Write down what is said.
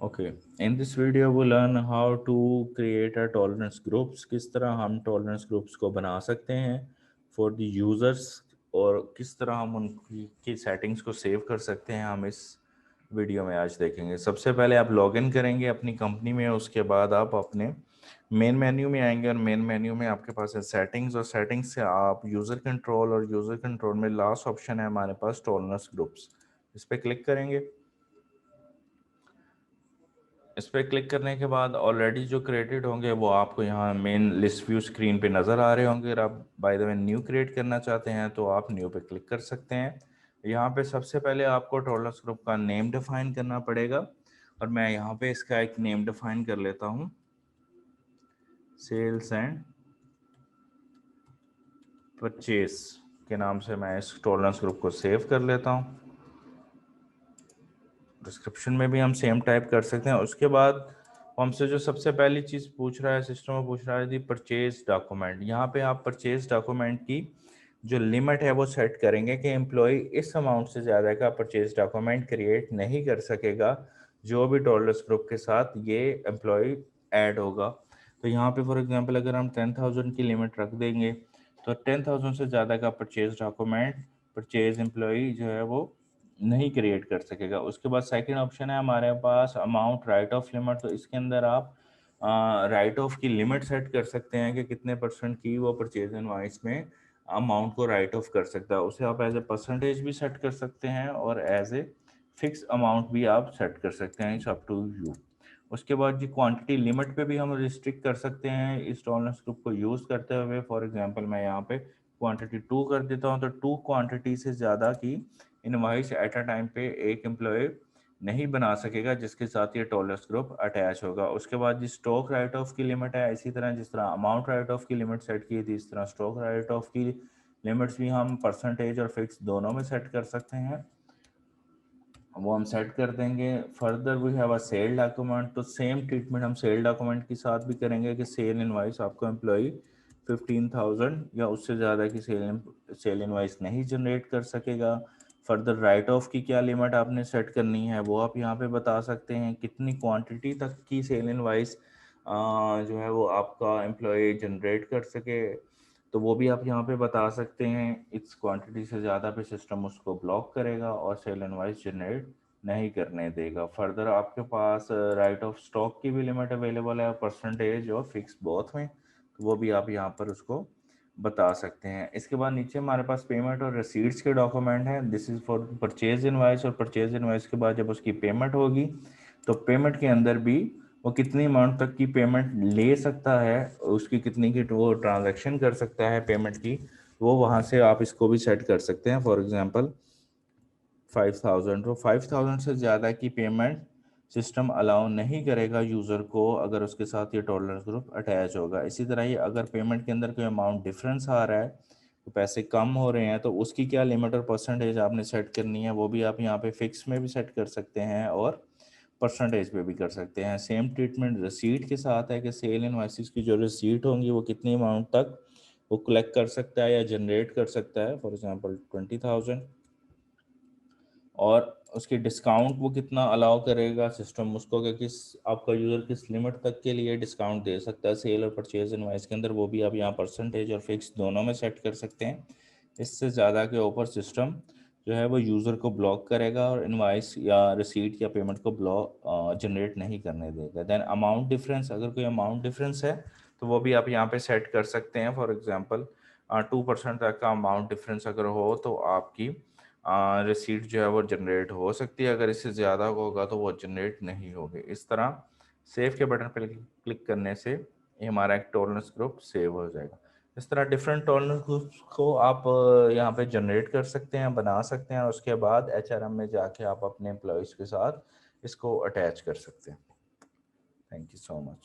Okay, in this video we learn how to create a tolerance groups, किस तरह हम tolerance groups को बना सकते हैं फॉर द यूज़र्स, और किस तरह हम उनकी की सेटिंग्स को सेव कर सकते हैं, हम इस वीडियो में आज देखेंगे। सबसे पहले आप लॉगिन करेंगे अपनी कंपनी में, उसके बाद आप अपने मेन मेन्यू में आएंगे और मेन मेन्यू में आपके पास है सेटिंग्स, और सेटिंग्स से आप यूज़र कंट्रोल, और यूज़र कंट्रोल में लास्ट ऑप्शन है हमारे पास टॉलरेंस ग्रुप्स, इस पर क्लिक करेंगे। इस पर क्लिक करने के बाद ऑलरेडी जो क्रिएटेड होंगे वो आपको यहाँ मेन लिस्ट व्यू स्क्रीन पे नज़र आ रहे होंगे। अगर आप by the way new create करना चाहते हैं तो आप न्यू पे क्लिक कर सकते हैं। यहाँ पे सबसे पहले आपको टॉलरेंस ग्रुप का नेम डिफाइन करना पड़ेगा, और मैं यहाँ पे इसका एक नेम डिफाइन कर लेता हूँ, सेल्स एंड परचेस के नाम से मैं इस टॉलरेंस ग्रुप को सेव कर लेता हूँ। डिस्क्रिप्शन में भी हम सेम टाइप कर सकते हैं। उसके बाद हमसे जो सबसे पहली चीज़ पूछ रहा है सिस्टम में, पूछ रहा है थी परचेज डॉक्यूमेंट। यहाँ पे आप परचेज डॉक्यूमेंट की जो लिमिट है वो सेट करेंगे कि एम्प्लॉय इस अमाउंट से ज़्यादा का परचेज डॉक्यूमेंट क्रिएट नहीं कर सकेगा जो भी टॉलरेंस ग्रुप के साथ ये एम्प्लॉय ऐड होगा। तो यहाँ पे फॉर एग्जांपल अगर हम 10,000 की लिमिट रख देंगे तो 10,000 से ज़्यादा का परचेज डॉक्यूमेंट परचेज एम्प्लॉय जो है वो नहीं क्रिएट कर सकेगा। उसके बाद सेकंड ऑप्शन है हमारे पास अमाउंट राइट ऑफ लिमिट। तो इसके अंदर आप राइट ऑफ की लिमिट सेट कर सकते हैं कि कितने परसेंट की वो परचेज इनवॉइस में अमाउंट को राइट ऑफ कर सकता है। उसे आप एज ए परसेंटेज भी सेट कर सकते हैं और एज ए फिक्स अमाउंट भी आप सेट कर सकते हैं, इट्स अप टू यू। उसके बाद जी क्वांटिटी लिमिट पे भी हम रिस्ट्रिक्ट कर सकते हैं इस टॉलरेंस ग्रुप को यूज़ करते हुए। फॉर एग्जांपल मैं यहाँ पे क्वांटिटी 2 कर देता हूँ, तो 2 क्वांटिटी से ज़्यादा की इनवॉइस एट अ टाइम पे एक एम्प्लॉय नहीं बना सकेगा जिसके साथ ये टॉलरेंस ग्रुप अटैच होगा। उसके बाद जी स्टॉक राइट ऑफ की लिमिट है, इसी तरह जिस तरह अमाउंट राइट ऑफ की लिमिट सेट की थी इस तरह स्टॉक राइट ऑफ की लिमिट्स भी हम परसेंटेज और फिक्स दोनों में सेट कर सकते हैं, वो हम सेट कर देंगे। Further we have a cell document, तो सेम ट्रीटमेंट हम सेल डॉक्यूमेंट के साथ भी करेंगे कि सेल इनवाइस आपको एम्प्लॉय 15,000 या उससे ज़्यादा की सेल इनवाइस नहीं जनरेट कर सकेगा। फर्दर राइट ऑफ की क्या लिमिट आपने सेट करनी है वो आप यहाँ पे बता सकते हैं, कितनी क्वांटिटी तक की सेल इनवाइस जो है वो आपका एम्प्लॉय जनरेट कर सके, तो वो भी आप यहाँ पे बता सकते हैं। इस क्वांटिटी से ज़्यादा पे सिस्टम उसको ब्लॉक करेगा और सेल इनवॉइस जनरेट नहीं करने देगा। फर्दर आपके पास राइट ऑफ स्टॉक की भी लिमिट अवेलेबल है, परसेंटेज और फिक्स बोथ में, तो वो भी आप यहाँ पर उसको बता सकते हैं। इसके बाद नीचे हमारे पास पेमेंट और रिसीट्स के डॉक्यूमेंट हैं, this is for purchase invoice, और परचेज इनवॉइस के बाद जब उसकी पेमेंट होगी तो पेमेंट के अंदर भी वो कितनी अमाउंट तक की पेमेंट ले सकता है, उसकी कितनी की वो ट्रांजैक्शन कर सकता है पेमेंट की, वो वहाँ से आप इसको भी सेट कर सकते हैं। फॉर एग्जांपल 5,000, तो 5,000 से ज़्यादा की पेमेंट सिस्टम अलाउ नहीं करेगा यूज़र को अगर उसके साथ ये टॉलरेंस ग्रुप अटैच होगा। इसी तरह ही अगर पेमेंट के अंदर कोई अमाउंट डिफरेंस आ रहा है, तो पैसे कम हो रहे हैं, तो उसकी क्या लिमिट और परसेंटेज आपने सेट करनी है वो भी आप यहाँ पे फिक्स में भी सेट कर सकते हैं और परसेंटेज पे भी कर सकते हैं। सेम ट्रीटमेंट रिसीट के साथ है कि सेल इनवॉइसेस की जो रिसीट होंगी वो कितनी अमाउंट तक वो कलेक्ट कर सकता है या जनरेट कर सकता है, फॉर एग्जांपल 20,000, और उसकी डिस्काउंट वो कितना अलाउ करेगा सिस्टम उसको कि किस आपका यूज़र किस लिमिट तक के लिए डिस्काउंट दे सकता है सेल और परचेज इनवाइस के अंदर, वो भी आप यहाँ परसेंटेज और फिक्स दोनों में सेट कर सकते हैं। इससे ज़्यादा के ऊपर सिस्टम जो है वो यूज़र को ब्लॉक करेगा और इनवाइस या रिसीट या पेमेंट को ब्लॉक जनरेट नहीं करने देगा। देन अमाउंट डिफरेंस, अगर कोई अमाउंट डिफरेंस है तो वो भी आप यहाँ पे सेट कर सकते हैं। फॉर एग्जांपल 2% तक का अमाउंट डिफरेंस अगर हो तो आपकी रिसीट जो है वो जनरेट हो सकती है, अगर इससे ज़्यादा होगा तो वो जनरेट नहीं होगी। इस तरह सेव के बटन पर क्लिक करने से ये हमारा एक टॉलरेंस ग्रुप सेव हो जाएगा। इस तरह डिफरेंट टॉलरेंस ग्रुप्स को आप यहाँ पे जनरेट कर सकते हैं, बना सकते हैं, और उसके बाद एचआरएम में जाके आप अपने एम्प्लॉयज़ के साथ इसको अटैच कर सकते हैं। Thank you so much.